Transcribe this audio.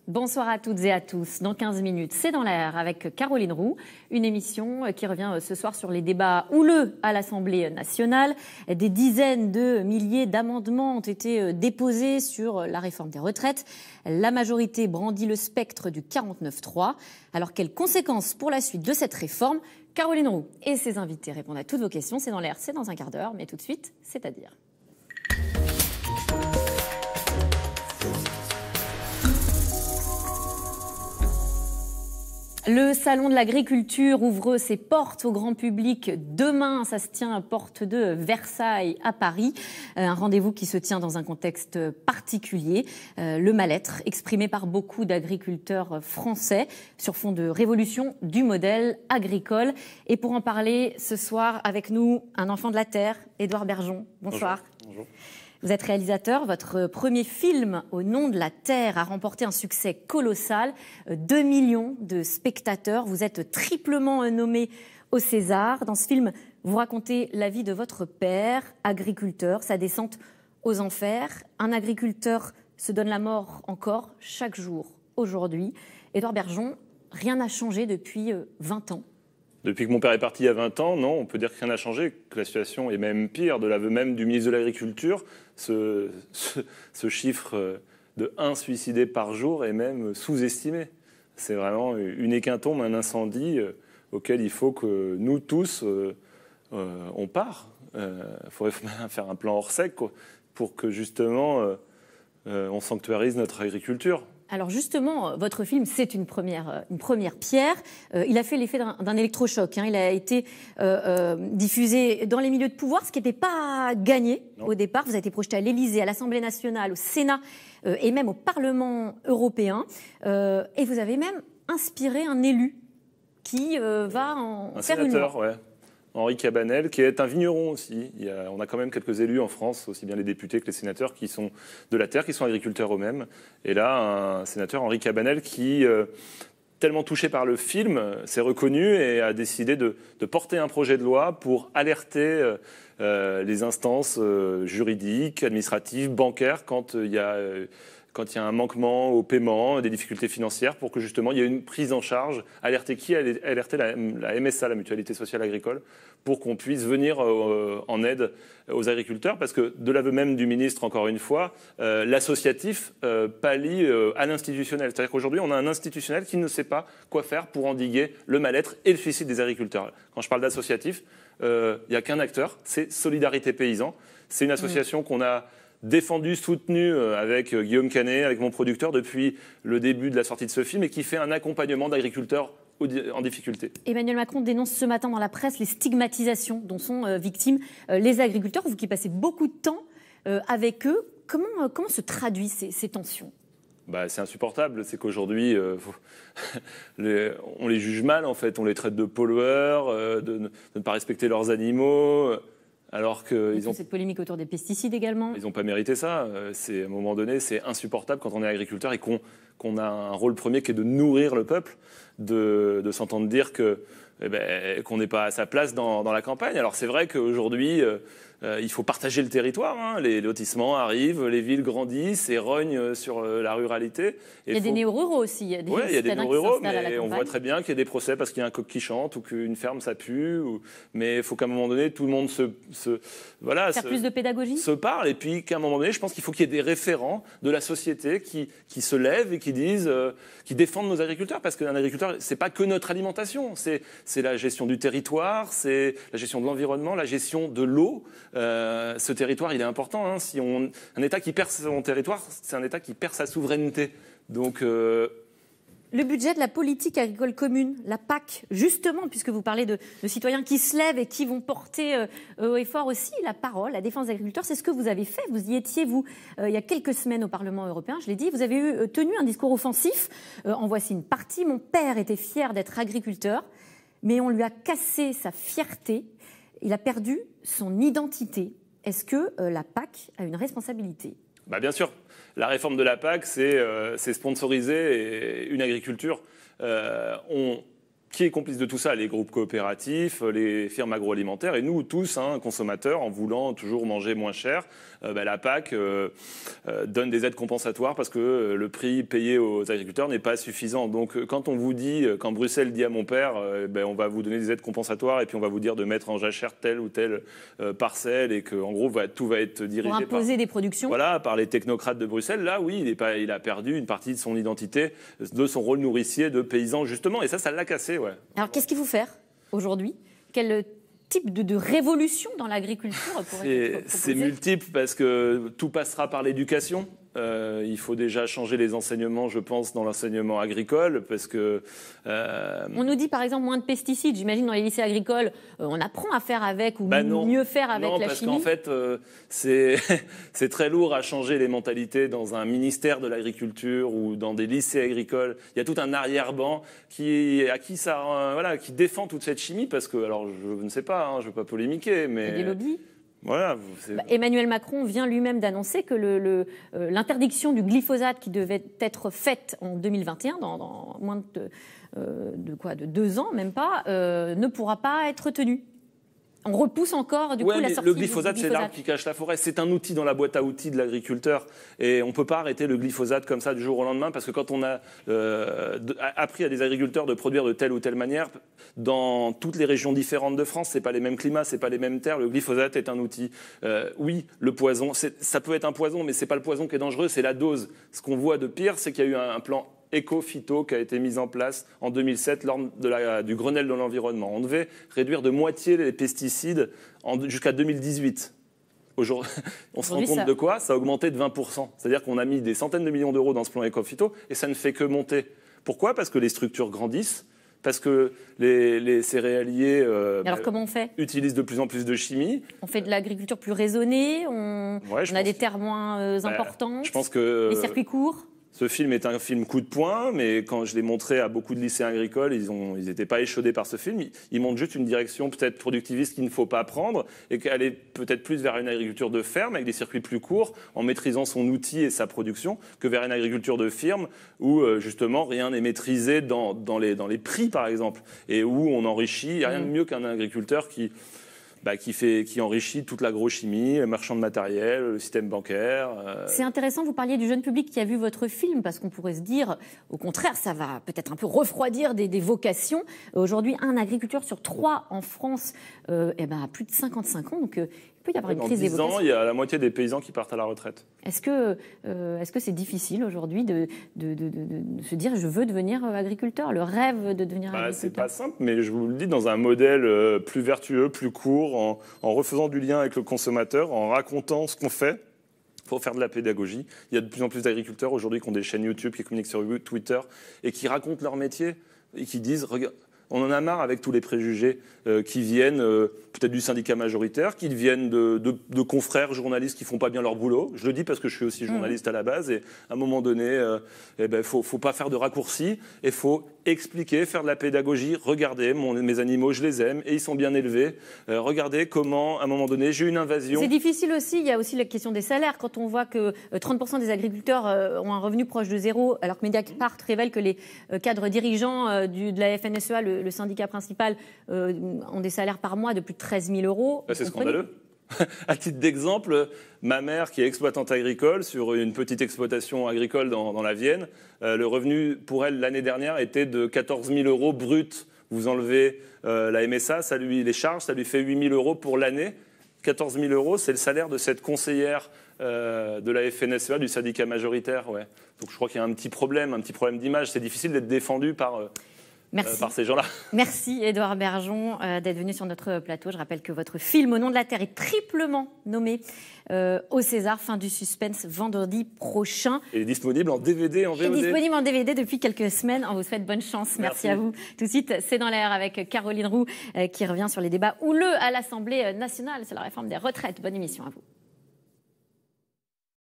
Bonsoir à toutes et à tous. Dans 15 minutes, c'est dans l'air avec Caroline Roux, une émission qui revient ce soir sur les débats houleux à l'Assemblée nationale. Des dizaines de milliers d'amendements ont été déposés sur la réforme des retraites. La majorité brandit le spectre du 49-3. Alors, quelles conséquences pour la suite de cette réforme? Caroline Roux et ses invités répondent à toutes vos questions. C'est dans l'air, c'est dans un quart d'heure, mais tout de suite, c'est-à-dire. Le salon de l'agriculture ouvre ses portes au grand public demain. Ça se tient à porte de Versailles à Paris. Un rendez-vous qui se tient dans un contexte particulier. Le mal-être exprimé par beaucoup d'agriculteurs français sur fond de révolution du modèle agricole. Et pour en parler ce soir avec nous, un enfant de la terre, Édouard Bergeon. Bonsoir. Bonjour. Vous êtes réalisateur. Votre premier film, Au nom de la terre, a remporté un succès colossal. 2 millions de spectateurs. Vous êtes triplement nommé au César. Dans ce film, vous racontez la vie de votre père, agriculteur, sa descente aux enfers. Un agriculteur se donne la mort encore chaque jour aujourd'hui. Édouard Bergeon, rien n'a changé depuis 20 ans. Depuis que mon père est parti il y a 20 ans, non, on peut dire que rien n'a changé, que la situation est même pire. De l'aveu même du ministre de l'Agriculture, ce chiffre de 1 suicidé par jour est même sous-estimé. C'est vraiment une hécatombe, un incendie auquel il faut que nous tous, on part. Il faudrait faire un plan hors sec pour que justement on sanctuarise notre agriculture. Alors justement, votre film, c'est une première pierre. Il a fait l'effet d'un électrochoc. Il a été diffusé dans les milieux de pouvoir, ce qui n'était pas gagné au départ. Vous avez été projeté à l'Élysée, à l'Assemblée nationale, au Sénat et même au Parlement européen. Et vous avez même inspiré un élu qui va en faire une loi. Ouais. Henri Cabanel, qui est un vigneron aussi. On a quand même quelques élus en France, aussi bien les députés que les sénateurs, qui sont de la terre, qui sont agriculteurs eux-mêmes. Et là, un sénateur, Henri Cabanel, qui, tellement touché par le film, s'est reconnu et a décidé de porter un projet de loi pour alerter les instances juridiques, administratives, bancaires, quand il y a un manquement au paiement, des difficultés financières, pour que justement il y ait une prise en charge, alerter la MSA, la Mutualité Sociale Agricole, pour qu'on puisse venir en aide aux agriculteurs, parce que de l'aveu même du ministre, encore une fois, l'associatif pallie à l'institutionnel. C'est-à-dire qu'aujourd'hui, on a un institutionnel qui ne sait pas quoi faire pour endiguer le mal-être et le suicide des agriculteurs. Quand je parle d'associatif, il n'y a qu'un acteur, c'est Solidarité Paysans. C'est une association qu'on a défendu, soutenu avec Guillaume Canet, avec mon producteur, depuis le début de la sortie de ce film, et qui fait un accompagnement d'agriculteurs en difficulté. Emmanuel Macron dénonce ce matin dans la presse les stigmatisations dont sont victimes les agriculteurs. Vous qui passez beaucoup de temps avec eux, comment se traduisent ces tensions ? C'est insupportable, c'est qu'aujourd'hui, on les juge mal, en fait. On les traite de pollueurs, de ne pas respecter leurs animaux. Alors qu'ils ont cette polémique autour des pesticides également. Ils n'ont pas mérité ça. À un moment donné, c'est insupportable quand on est agriculteur et qu'on a un rôle premier qui est de nourrir le peuple, de s'entendre dire qu'on n'est pas à sa place dans la campagne. Alors c'est vrai qu'aujourd'hui, il faut partager le territoire. Les lotissements arrivent, les villes grandissent et rognent sur la ruralité. Il y a des néo-ruraux aussi. Oui, il y a des néo-ruraux, mais on voit très bien qu'il y a des procès parce qu'il y a un coq qui chante ou qu'une ferme ça pue. Mais il faut qu'à un moment donné, tout le monde plus de pédagogie, se parle. Et puis qu'à un moment donné, je pense qu'il faut qu'il y ait des référents de la société qui se lèvent et qui disent, qui défendent nos agriculteurs. Parce qu'un agriculteur, c'est pas que notre alimentation. C'est la gestion du territoire, c'est la gestion de l'environnement, la gestion de l'eau. Ce territoire, il est important. Un État qui perd son territoire, c'est un État qui perd sa souveraineté. Donc, le budget de la politique agricole commune, la PAC, justement, puisque vous parlez de citoyens qui se lèvent et qui vont porter haut et fort aussi la parole, la défense des agriculteurs, c'est ce que vous avez fait. Vous y étiez, il y a quelques semaines au Parlement européen, je l'ai dit, vous avez tenu un discours offensif. En voici une partie. Mon père était fier d'être agriculteur, mais on lui a cassé sa fierté. Il a perdu son identité. Est-ce que la PAC a une responsabilité ? Bien sûr. La réforme de la PAC, c'est sponsoriser une agriculture. On Qui est complice de tout ça? Les groupes coopératifs, les firmes agroalimentaires et nous tous, consommateurs, en voulant toujours manger moins cher. La PAC donne des aides compensatoires parce que le prix payé aux agriculteurs n'est pas suffisant. Donc quand on vous dit, quand Bruxelles dit à mon père, on va vous donner des aides compensatoires et puis on va vous dire de mettre en jachère telle ou telle parcelle et qu'en gros tout va être dirigé pour imposer des productions. Voilà, par les technocrates de Bruxelles. Là, oui, il a perdu une partie de son identité, de son rôle nourricier de paysan justement. Et ça l'a cassé. Ouais. Alors, qu'est-ce qu'il faut faire aujourd'hui? Quel type de révolution dans l'agriculture pourrait être proposé? C'est multiple parce que tout passera par l'éducation. Il faut déjà changer les enseignements, je pense, dans l'enseignement agricole, parce que... On nous dit, par exemple, moins de pesticides. J'imagine, dans les lycées agricoles, on apprend à faire avec ou mieux faire avec la chimie. Non, parce qu'en fait, c'est très lourd à changer les mentalités dans un ministère de l'agriculture ou dans des lycées agricoles. Il y a tout un arrière-ban qui défend toute cette chimie, parce que, alors, je ne sais pas, je ne veux pas polémiquer, mais... Il y a des lobbies. Voilà, Emmanuel Macron vient lui-même d'annoncer que l'interdiction du glyphosate qui devait être faite en 2021, dans moins de 2 ans, même pas, ne pourra pas être tenue. On repousse encore la sortie le glyphosate, c'est l'arbre qui cache la forêt. C'est un outil dans la boîte à outils de l'agriculteur. Et on ne peut pas arrêter le glyphosate comme ça du jour au lendemain, parce que quand on a appris à des agriculteurs de produire de telle ou telle manière, dans toutes les régions différentes de France, ce n'est pas les mêmes climats, ce n'est pas les mêmes terres, le glyphosate est un outil. Oui, le poison, ça peut être un poison, mais ce n'est pas le poison qui est dangereux, c'est la dose. Ce qu'on voit de pire, c'est qu'il y a eu un plan éco-phyto qui a été mis en place en 2007 lors du Grenelle de l'environnement. On devait réduire de moitié les pesticides jusqu'à 2018. Aujourd'hui, on se rend compte de quoi? Ça a augmenté de 20%. C'est-à-dire qu'on a mis des centaines de millions d'euros dans ce plan éco-phyto et ça ne fait que monter. Pourquoi? Parce que les structures grandissent, parce que les céréaliers alors, comment on fait? Utilisent de plus en plus de chimie. On fait de l'agriculture plus raisonnée, on a des terres moins importantes, je pense que les circuits courts. Ce film est un film coup de poing, mais quand je l'ai montré à beaucoup de lycéens agricoles, ils n'étaient pas échaudés par ce film. Ils montrent juste une direction peut-être productiviste qu'il ne faut pas prendre et qu'aller peut-être plus vers une agriculture de ferme avec des circuits plus courts, en maîtrisant son outil et sa production, que vers une agriculture de firme où justement rien n'est maîtrisé dans les prix par exemple, et où on enrichit. Il n'y a rien de mieux qu'un agriculteur qui enrichit toute l'agrochimie, le marchand de matériel, le système bancaire. C'est intéressant, vous parliez du jeune public qui a vu votre film, parce qu'on pourrait se dire, au contraire, ça va peut-être un peu refroidir des vocations. Aujourd'hui, un agriculteur sur 3 en France a plus de 55 ans, donc il peut y avoir une crise des vocations. Dans 10 ans, il y a la moitié des paysans qui partent à la retraite. Est-ce que c'est difficile aujourd'hui de se dire, je veux devenir agriculteur, le rêve de devenir agriculteur? C'est pas simple, mais je vous le dis, dans un modèle plus vertueux, plus court, en refaisant du lien avec le consommateur, en racontant ce qu'on fait. Il faut faire de la pédagogie. Il y a de plus en plus d'agriculteurs aujourd'hui qui ont des chaînes YouTube, qui communiquent sur Twitter et qui racontent leur métier et qui disent, regarde, on en a marre avec tous les préjugés qui viennent peut-être du syndicat majoritaire, qui viennent de confrères journalistes qui font pas bien leur boulot. Je le dis parce que je suis aussi journaliste à la base et à un moment donné, faut pas faire de raccourcis et faut expliquer, faire de la pédagogie. Regardez, mes animaux, je les aime et ils sont bien élevés. Regardez comment, à un moment donné, j'ai une invasion. C'est difficile aussi. Il y a aussi la question des salaires. Quand on voit que 30% des agriculteurs ont un revenu proche de zéro, alors que Mediapart révèle que les cadres dirigeants de la FNSEA, le syndicat principal, ont des salaires par mois de plus de 13 000 euros. C'est scandaleux. À titre d'exemple, ma mère, qui est exploitante agricole, sur une petite exploitation agricole dans la Vienne, le revenu pour elle l'année dernière était de 14 000 euros brut. Vous enlevez la MSA, les charges, ça lui fait 8 000 euros pour l'année. 14 000 euros, c'est le salaire de cette conseillère de la FNSEA, du syndicat majoritaire. Ouais. Donc je crois qu'il y a un petit problème d'image. C'est difficile d'être défendu par ces gens-là. Merci Édouard Bergeon d'être venu sur notre plateau. Je rappelle que votre film Au nom de la terre est triplement nommé au César. Fin du suspense vendredi prochain. Il est disponible en DVD et en VOD. Il est disponible en DVD depuis quelques semaines. On vous souhaite bonne chance. Merci à vous. Tout de suite, c'est dans l'air avec Caroline Roux qui revient sur les débats houleux à l'Assemblée nationale sur la réforme des retraites. Bonne émission à vous.